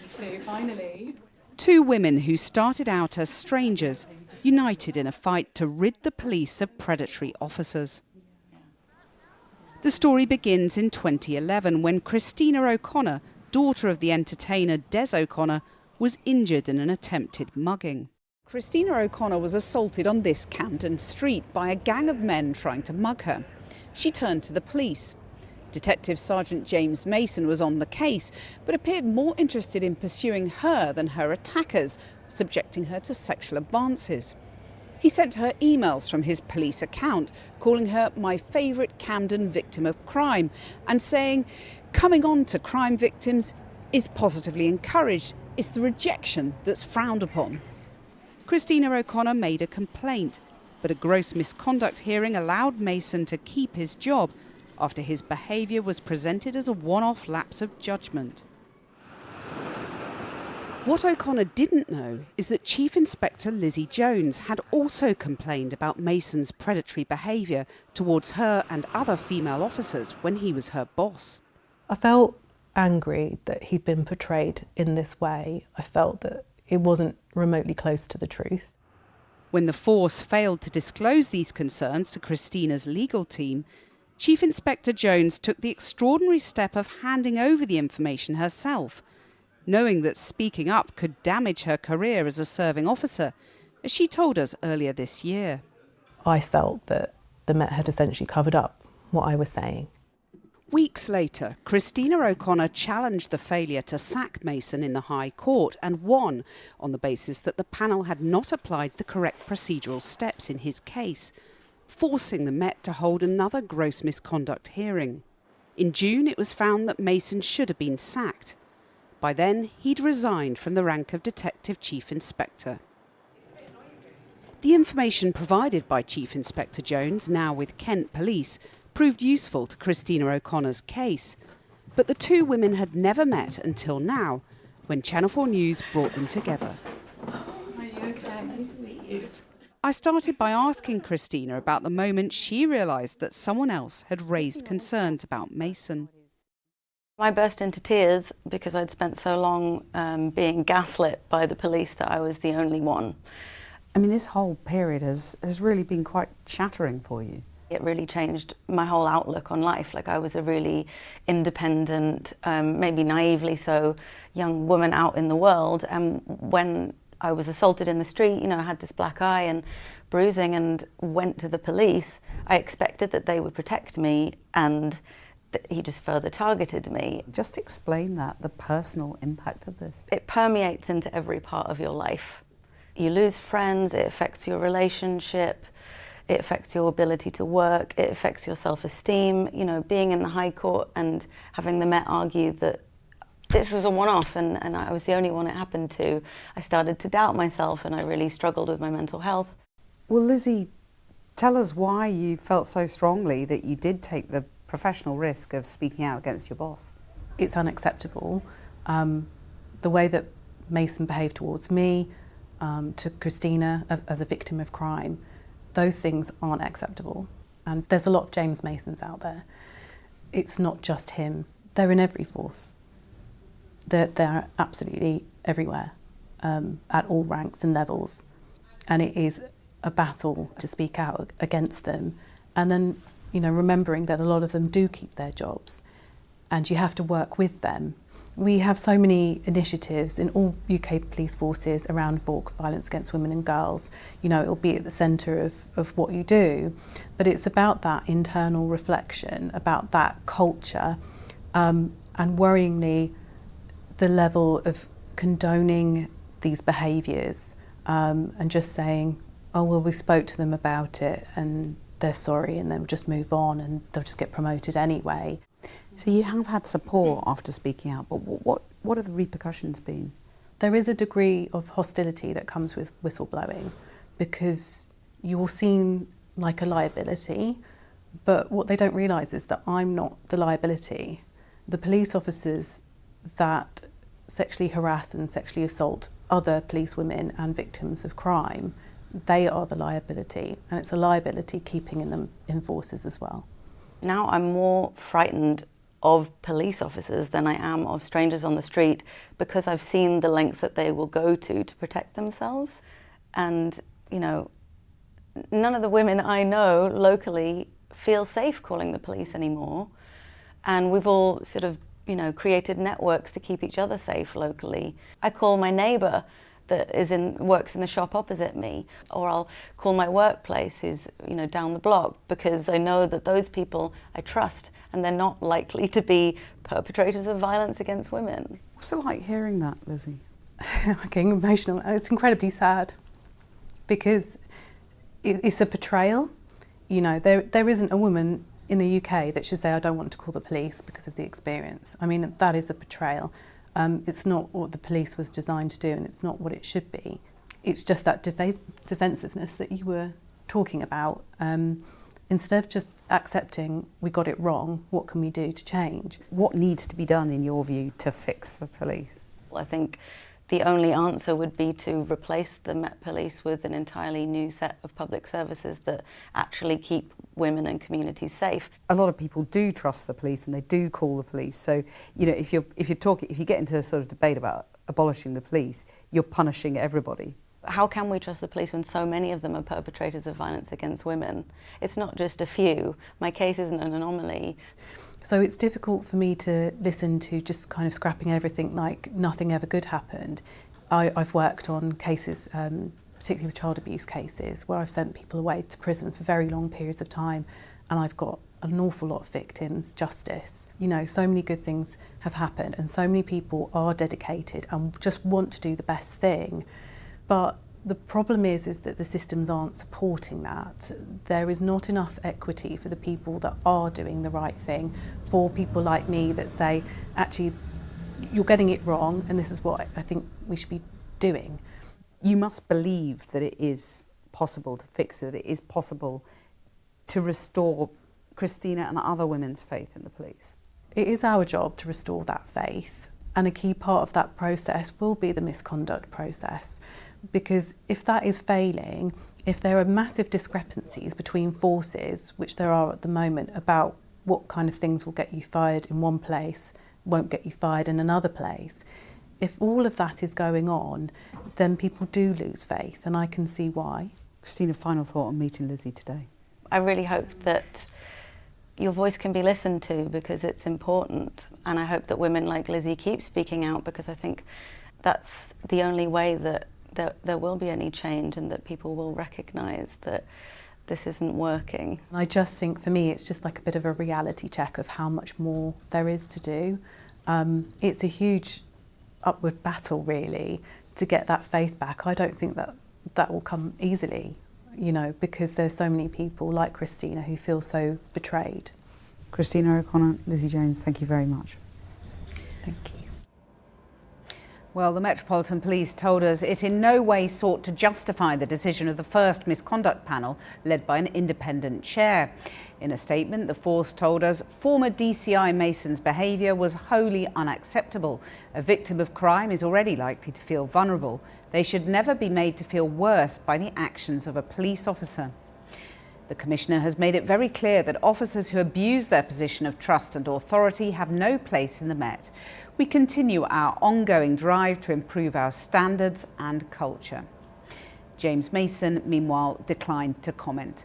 So finally, two women who started out as strangers, united in a fight to rid the police of predatory officers. The story begins in 2011 when Kristina O'Connor, daughter of the entertainer Des O'Connor, was injured in an attempted mugging. Kristina O'Connor was assaulted on this Camden street by a gang of men trying to mug her. She turned to the police. Detective Sergeant James Mason was on the case, but appeared more interested in pursuing her than her attackers, subjecting her to sexual advances. He sent her emails from his police account, calling her my favourite Camden victim of crime, and saying, coming on to crime victims is positively encouraged. It's the rejection that's frowned upon. Kristina O'Connor made a complaint, but a gross misconduct hearing allowed Mason to keep his job after his behaviour was presented as a one-off lapse of judgment. What O'Connor didn't know is that Chief Inspector Lizzie Jones had also complained about Mason's predatory behaviour towards her and other female officers when he was her boss. I felt angry that he'd been portrayed in this way. I felt that it wasn't remotely close to the truth. When the force failed to disclose these concerns to Kristina's legal team, Chief Inspector Jones took the extraordinary step of handing over the information herself, knowing that speaking up could damage her career as a serving officer, as she told us earlier this year. I felt that the Met had essentially covered up what I was saying. Weeks later, Kristina O'Connor challenged the failure to sack Mason in the High Court and won on the basis that the panel had not applied the correct procedural steps in his case, forcing the Met to hold another gross misconduct hearing. In June, it was found that Mason should have been sacked. By then, he'd resigned from the rank of Detective Chief Inspector. The information provided by Chief Inspector Jones, now with Kent Police, proved useful to Kristina O'Connor's case. But the two women had never met until now, when Channel 4 News brought them together. are you okay? Nice to meet you. I started by asking Kristina about the moment she realised that someone else had raised concerns about Mason. I burst into tears because I'd spent so long being gaslit by the police that I was the only one. I mean, this whole period has really been quite shattering for you. It really changed my whole outlook on life. Like, I was a really independent, maybe naively so, young woman out in the world, and when I was assaulted in the street, you know, I had this black eye and bruising and went to the police, I expected that they would protect me, and he just further targeted me. Just explain that, the personal impact of this. It permeates into every part of your life. You lose friends, it affects your relationship, it affects your ability to work, it affects your self-esteem. You know, being in the High Court and having the Met argue that this was a one-off and I was the only one it happened to, I started to doubt myself and I really struggled with my mental health. Well, Lizzie, tell us why you felt so strongly that you did take the professional risk of speaking out against your boss. It's unacceptable. The way that Mason behaved towards me, to Kristina as a victim of crime, those things aren't acceptable. And there's a lot of James Masons out there. It's not just him. They're in every force. They're absolutely everywhere, at all ranks and levels. And it is a battle to speak out against them. And then, you know, remembering that a lot of them do keep their jobs and you have to work with them. We have so many initiatives in all UK police forces around violence against women and girls. You know, it'll be at the centre of what you do, but it's about that internal reflection, about that culture, and worryingly, the level of condoning these behaviours and just saying, oh, well, we spoke to them about it and they're sorry, and they'll just move on and they'll just get promoted anyway. So you have had support after speaking out, but what have the repercussions been? There is a degree of hostility that comes with whistleblowing because you're seen like a liability, but what they don't realise is that I'm not the liability. The police officers that sexually harass and sexually assault other police women and victims of crime, they are the liability, and it's a liability keeping them in forces as well. Now I'm more frightened of police officers than I am of strangers on the street, because I've seen the lengths that they will go to protect themselves. And, you know, none of the women I know locally feel safe calling the police anymore. And we've all sort of, you know, created networks to keep each other safe locally. I call my neighbour that works in the shop opposite me, or I'll call my workplace who's, you know, down the block, because I know that those people I trust and they're not likely to be perpetrators of violence against women. What's it like hearing that, Lizzie? I'm getting emotional. It's incredibly sad because it's a betrayal. You know, there isn't a woman in the UK that should say, I don't want to call the police because of the experience. I mean, that is a betrayal. It's not what the police was designed to do, and it's not what it should be. It's just that defensiveness that you were talking about. Instead of just accepting we got it wrong, what can we do to change? What needs to be done, in your view, to fix the police? I think the only answer would be to replace the Met Police with an entirely new set of public services that actually keep women and communities safe. A lot of people do trust the police and they do call the police. So, you know, if you get into a sort of debate about abolishing the police, you're punishing everybody. How can we trust the police when so many of them are perpetrators of violence against women? It's not just a few. My case isn't an anomaly. So it's difficult for me to listen to just kind of scrapping everything like nothing ever good happened. I've worked on cases, particularly with child abuse cases, where I've sent people away to prison for very long periods of time, and I've got an awful lot of victims justice. You know, so many good things have happened and so many people are dedicated and just want to do the best thing. But the problem is that the systems aren't supporting that. There is not enough equity for the people that are doing the right thing, for people like me that say, actually, you're getting it wrong and this is what I think we should be doing. You must believe that it is possible to fix it, it is possible to restore Kristina and other women's faith in the police. It is our job to restore that faith, and a key part of that process will be the misconduct process. Because if that is failing, if there are massive discrepancies between forces, which there are at the moment, about what kind of things will get you fired in one place, won't get you fired in another place, if all of that is going on, then people do lose faith, and I can see why. Kristina, final thought on meeting Lizzie today. I really hope that your voice can be listened to, because it's important, and I hope that women like Lizzie keep speaking out, because I think that's the only way that there will be any change, and that people will recognise that this isn't working. I just think for me it's just like a bit of a reality check of how much more there is to do. It's a huge upward battle really to get that faith back. I don't think that will come easily, you know, because there's so many people like Kristina who feel so betrayed. Kristina O'Connor, Lizzie Jones, thank you very much. Thank you. Well, the Metropolitan Police told us it in no way sought to justify the decision of the first misconduct panel led by an independent chair. In a statement, the force told us former DCI Mason's behaviour was wholly unacceptable. A victim of crime is already likely to feel vulnerable. They should never be made to feel worse by the actions of a police officer. The Commissioner has made it very clear that officers who abuse their position of trust and authority have no place in the Met. We continue our ongoing drive to improve our standards and culture. James Mason, meanwhile, declined to comment.